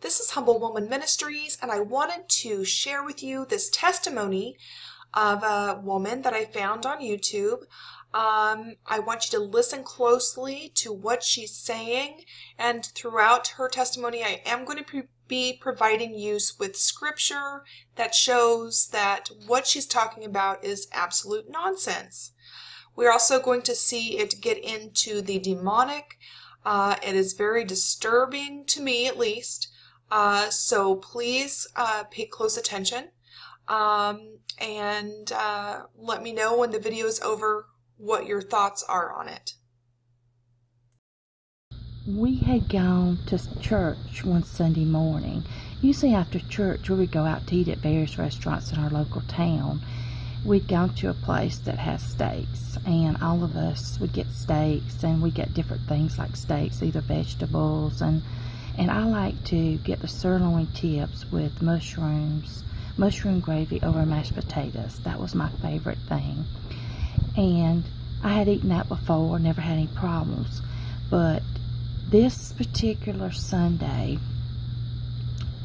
This is Humble Woman Ministries, and I wanted to share with you this testimony of a woman that I found on YouTube. I want you to listen closely to what she's saying, and throughout her testimony, I am going to be providing you with scripture that shows that what she's talking about is absolute nonsense. We're also going to see it get into the demonic. It is very disturbing to me, at least. So please pay close attention and let me know when the video is over what your thoughts are on it. We had gone to church one Sunday morning. Usually after church we would go out to eat at various restaurants in our local town. We'd gone to a place that has steaks, and all of us would get steaks, and we get different things like steaks, either vegetables, and I like to get the sirloin tips with mushroom gravy over mashed potatoes. That was my favorite thing. And I had eaten that before, never had any problems. But this particular Sunday,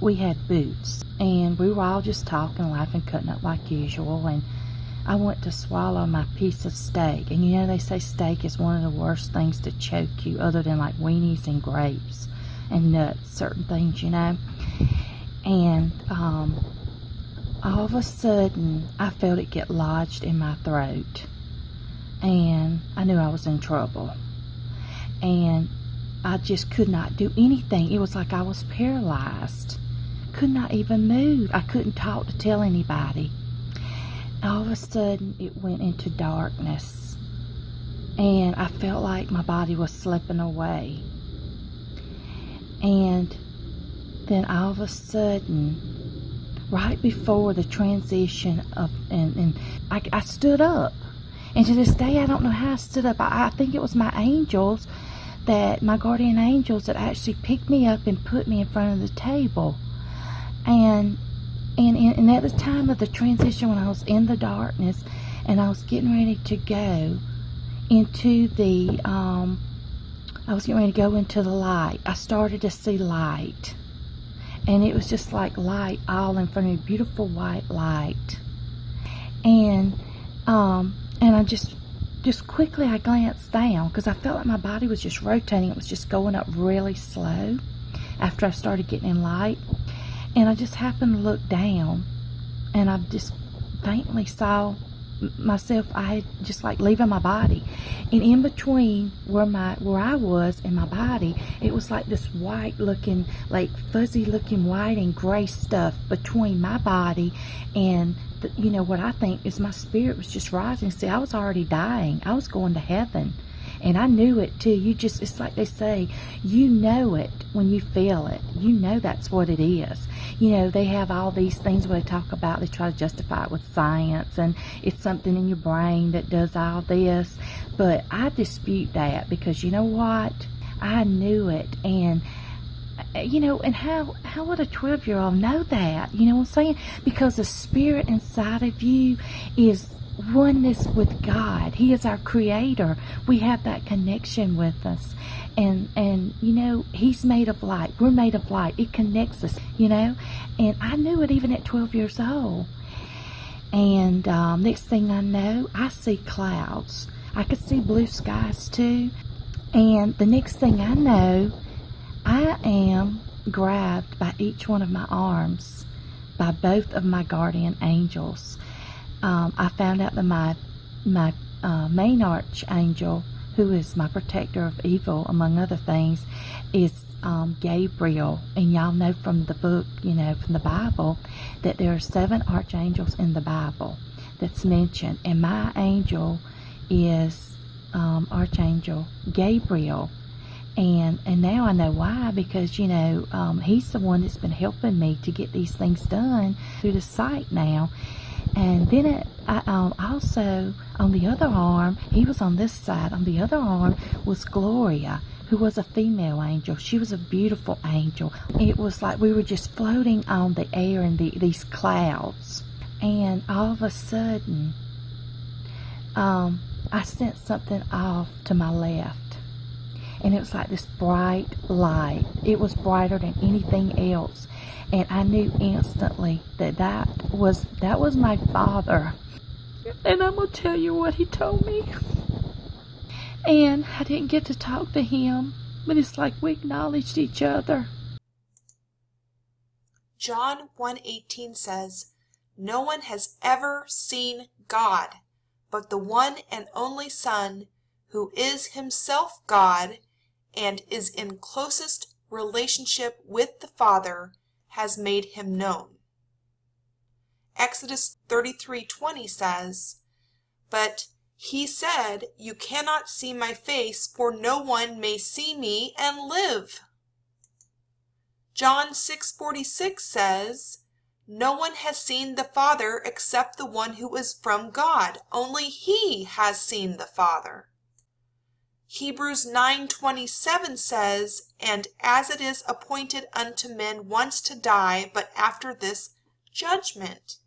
we had booths, and we were all just talking, laughing, cutting up like usual, and I went to swallow my piece of steak. And you know, they say steak is one of the worst things to choke you, other than like weenies and grapes and nuts, certain things, you know. And all of a sudden I felt it get lodged in my throat, and I knew I was in trouble, and I just could not do anything. It was like I was paralyzed, could not even move. I couldn't talk to tell anybody. All of a sudden it went into darkness, and I felt like my body was slipping away. And then all of a sudden, right before the transition of, I stood up. And to this day, I don't know how I stood up. I think it was my angels, my guardian angels, that actually picked me up and put me in front of the table. And at the time of the transition, when I was in the darkness and I was getting ready to go into the, light, I started to see light. And it was just like light all in front of me, beautiful white light. And I just quickly I glanced down, because I felt like my body was just rotating. It was just going up really slow after I started getting in light. And I just happened to look down, and I just faintly saw myself. I had just like leaving my body, and in between where I was in my body, it was like this white looking, like fuzzy looking white and gray stuff between my body and you know, what I think is my spirit was just rising. See, I was already dying. I was going to heaven, and I knew it too. It's like they say, you know it when you feel it. You know that's what it is. You know, they have all these things where they talk about, they try to justify it with science, and it's something in your brain that does all this. But I dispute that, because you know what? I knew it. And you know, and how would a 12-year-old know that? You know what I'm saying? Because the spirit inside of you is oneness with God. He is our creator. We have that connection with us. And you know, he's made of light. We're made of light. It connects us, you know. And I knew it even at 12 years old. And next thing I know, I see clouds. I could see blue skies too. And the next thing I know, I am grabbed by each one of my arms by both of my guardian angels. I found out that my main archangel, who is my protector of evil, among other things, is Gabriel. And y'all know from the book, you know, from the Bible, that there are 7 archangels in the Bible that's mentioned. And my angel is Archangel Gabriel. And now I know why, because, you know, he's the one that's been helping me to get these things done through the site now. And then also on the other arm, he was on this side. On the other arm was Gloria, who was a female angel. She was a beautiful angel. It was like we were just floating on the air in these clouds. And all of a sudden, I sensed something off to my left. and it was like this bright light. It was brighter than anything else. And I knew instantly that that was my father. And I'm going to tell you what he told me. And I didn't get to talk to him, but it's like we acknowledged each other. John 1:18 says, "No one has ever seen God, but the one and only Son, who is himself God and is in closest relationship with the Father, has made him known." Exodus 33:20 says, "But he said, 'You cannot see my face, for no one may see me and live.'" John 6:46 says, "No one has seen the Father except the one who is from God. Only he has seen the Father." Hebrews 9:27 says, "And as it is appointed unto men once to die, but after this judgment."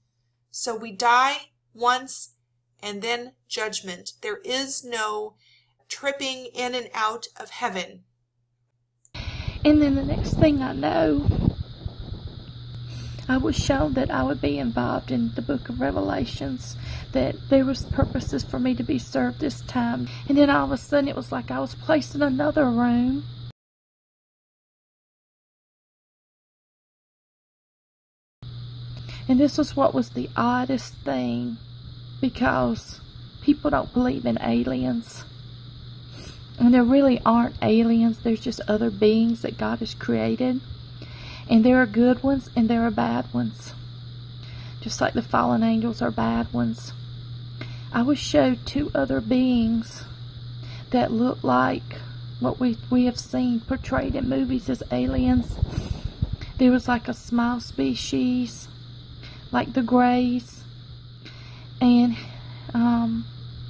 So we die once and then judgment. There is no tripping in and out of heaven. And then the next thing I know, I was shown that I would be involved in the book of Revelations, that there was purposes for me to be served this time. And then all of a sudden it was like I was placed in another room. And this was what was the oddest thing, because people don't believe in aliens. And there really aren't aliens. There's just other beings that God has created. And there are good ones and there are bad ones. Just like the fallen angels are bad ones. I was showed two other beings that look like what we have seen portrayed in movies as aliens. There was like a small species, like the Greys. And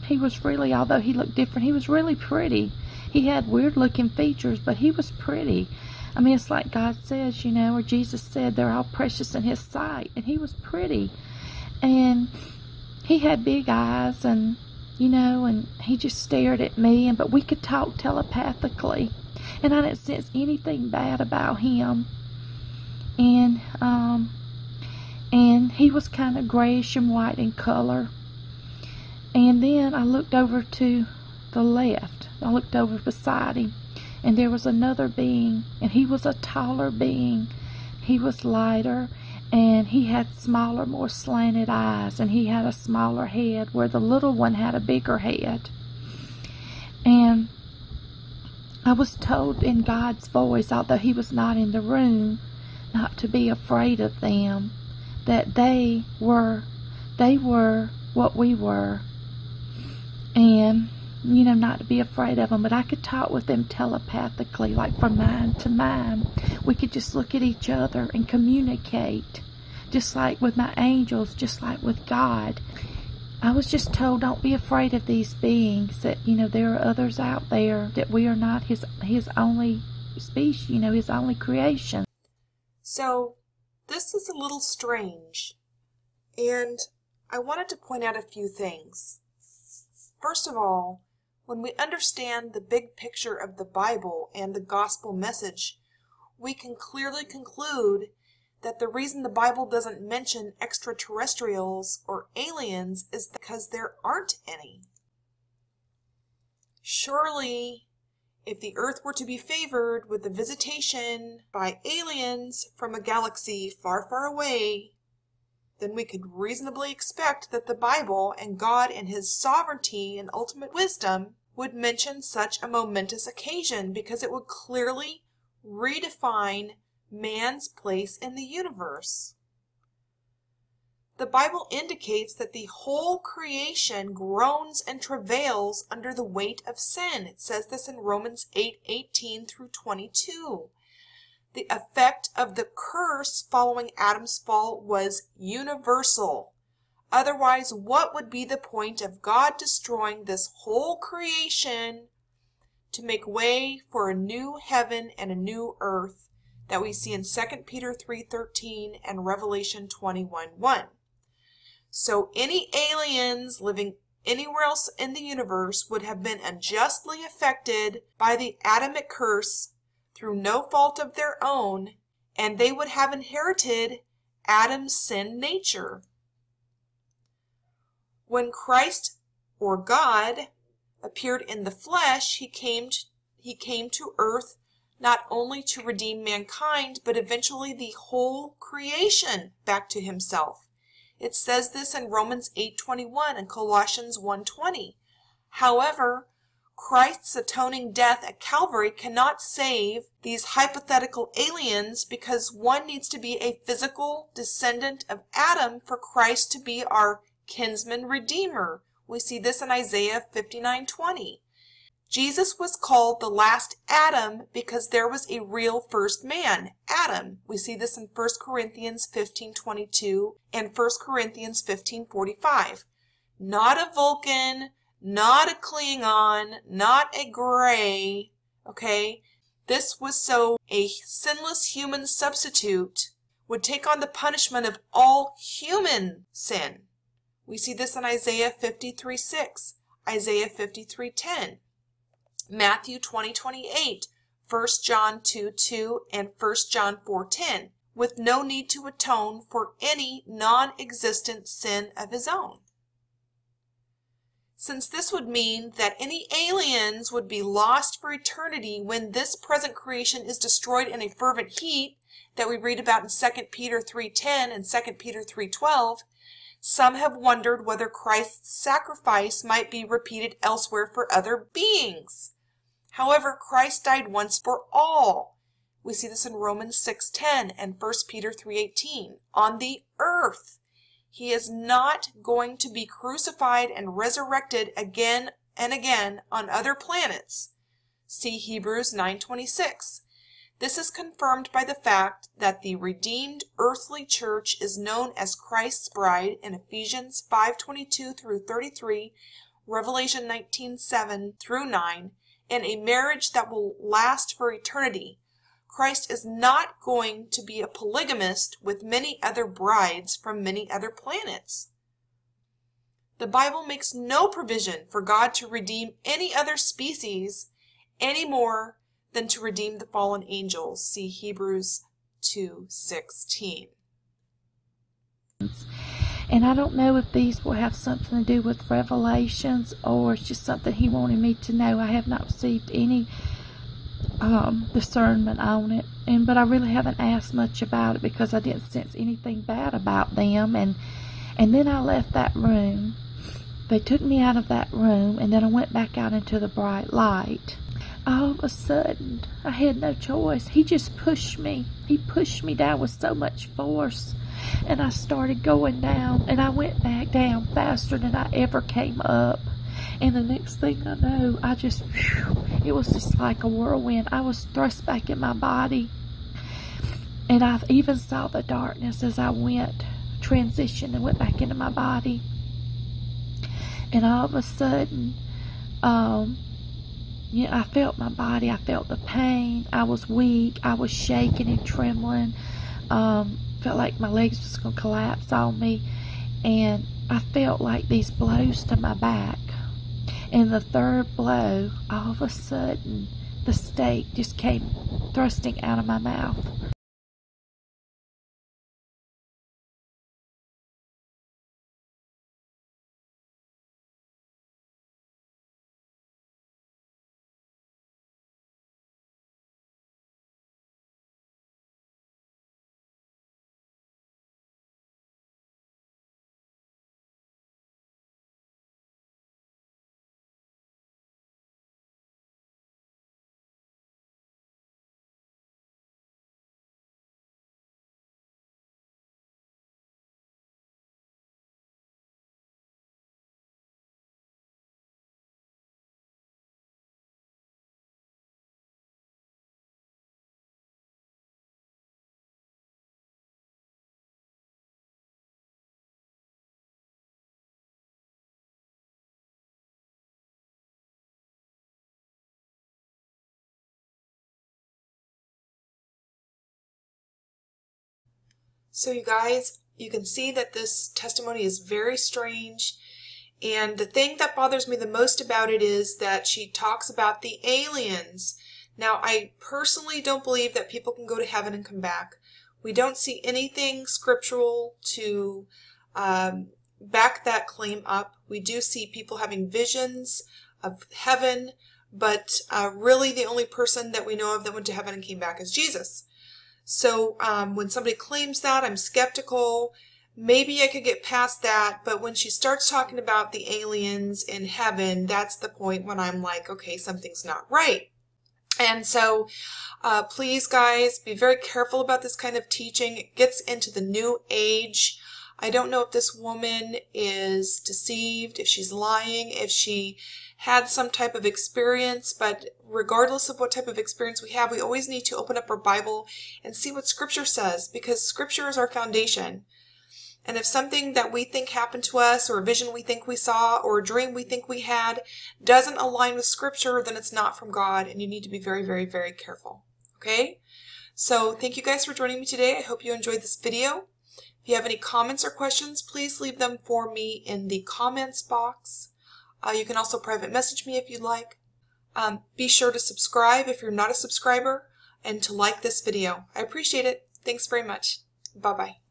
he was really, although he looked different, he was really pretty. He had weird looking features, but he was pretty. I mean, it's like God says, you know, or Jesus said, they're all precious in his sight. And he was pretty. And he had big eyes, and, you know, and he just stared at me. But we could talk telepathically. And I didn't sense anything bad about him. And he was kind of grayish and white in color. And then I looked over to the left. I looked over beside him, and there was another being, and he was a taller being. He was lighter, and he had smaller, more slanted eyes, and he had a smaller head, where the little one had a bigger head. And I was told in God's voice, although he was not in the room, not to be afraid of them, that they were what we were. And, you know, not to be afraid of them. But I could talk with them telepathically, like from mind to mind. We could just look at each other and communicate. Just like with my angels, just like with God. I was just told, don't be afraid of these beings. That, you know, there are others out there. That we are not his only species, you know, his only creation. So, this is a little strange. And I wanted to point out a few things. First of all, when we understand the big picture of the Bible and the gospel message, we can clearly conclude that the reason the Bible doesn't mention extraterrestrials or aliens is because there aren't any. Surely, if the earth were to be favored with the visitation by aliens from a galaxy far, far away, then we could reasonably expect that the Bible and God and his sovereignty and ultimate wisdom would mention such a momentous occasion, because it would clearly redefine man's place in the universe. The Bible indicates that the whole creation groans and travails under the weight of sin. It says this in Romans 8:18 through 22. The effect of the curse following Adam's fall was universal. Otherwise, what would be the point of God destroying this whole creation to make way for a new heaven and a new earth that we see in 2 Peter 3:13 and Revelation 21:1? So any aliens living anywhere else in the universe would have been unjustly affected by the Adamic curse through no fault of their own, and they would have inherited Adam's sin nature. When Christ, or God, appeared in the flesh, he came to earth not only to redeem mankind, but eventually the whole creation back to himself. It says this in Romans 8:21 and Colossians 1:20. However, Christ's atoning death at Calvary cannot save these hypothetical aliens, because one needs to be a physical descendant of Adam for Christ to be our kinsman redeemer. We see this in Isaiah 59:20. Jesus was called the last Adam because there was a real first man, Adam. We see this in 1 Corinthians 15:22 and 1 Corinthians 15:45. Not a Vulcan, not a Klingon, not a Gray, okay? This was so a sinless human substitute would take on the punishment of all human sin. We see this in Isaiah 53:6, Isaiah 53:10. Matthew 20:28, 1 John 2:2, and 1 John 4:10, with no need to atone for any non-existent sin of his own. Since this would mean that any aliens would be lost for eternity when this present creation is destroyed in a fervent heat that we read about in 2 Peter 3:10 and 2 Peter 3:12, some have wondered whether Christ's sacrifice might be repeated elsewhere for other beings. However, Christ died once for all. We see this in Romans 6:10 and 1 Peter 3:18. On the earth, he is not going to be crucified and resurrected again and again on other planets. See Hebrews 9:26. This is confirmed by the fact that the redeemed earthly church is known as Christ's bride in Ephesians 5:22 through 33, Revelation 19:7 through 9, and a marriage that will last for eternity. Christ is not going to be a polygamist with many other brides from many other planets. The Bible makes no provision for God to redeem any other species any more than to redeem the fallen angels. See Hebrews 2:16. And I don't know if these will have something to do with revelations or it's just something he wanted me to know. I have not received any discernment on it, but I really haven't asked much about it because I didn't sense anything bad about them. And then I left that room. They took me out of that room, and then I went back out into the bright light. All of a sudden, I had no choice. He just pushed me. He pushed me down with so much force. And I started going down, and I went back down faster than I ever came up. And the next thing I know, it was just like a whirlwind. I was thrust back in my body. And I even saw the darkness as I transitioned and went back into my body. And all of a sudden, I felt my body. I felt the pain. I was weak. I was shaking and trembling. Felt like my legs was going to collapse on me. And I felt like these blows to my back. And the third blow, all of a sudden, the steak just came thrusting out of my mouth. So you guys, you can see that this testimony is very strange. And the thing that bothers me the most about it is that she talks about the aliens. Now, I personally don't believe that people can go to heaven and come back. We don't see anything scriptural to back that claim up. We do see people having visions of heaven, but really the only person that we know of that went to heaven and came back is Jesus. So when somebody claims that, I'm skeptical. Maybe I could get past that, but when she starts talking about the aliens in heaven, that's the point when I'm like, okay, something's not right. And so please, guys, be very careful about this kind of teaching. It gets into the new age. I don't know if this woman is deceived, if she's lying, if she had some type of experience, but regardless of what type of experience we have, we always need to open up our Bible and see what Scripture says, because Scripture is our foundation. And if something that we think happened to us, or a vision we think we saw, or a dream we think we had, doesn't align with Scripture, then it's not from God, and you need to be very, very, very careful. Okay? So thank you guys for joining me today. I hope you enjoyed this video. If you have any comments or questions, please leave them for me in the comments box. You can also private message me if you'd like. Be sure to subscribe if you're not a subscriber, and to like this video. I appreciate it. Thanks very much. Bye-bye.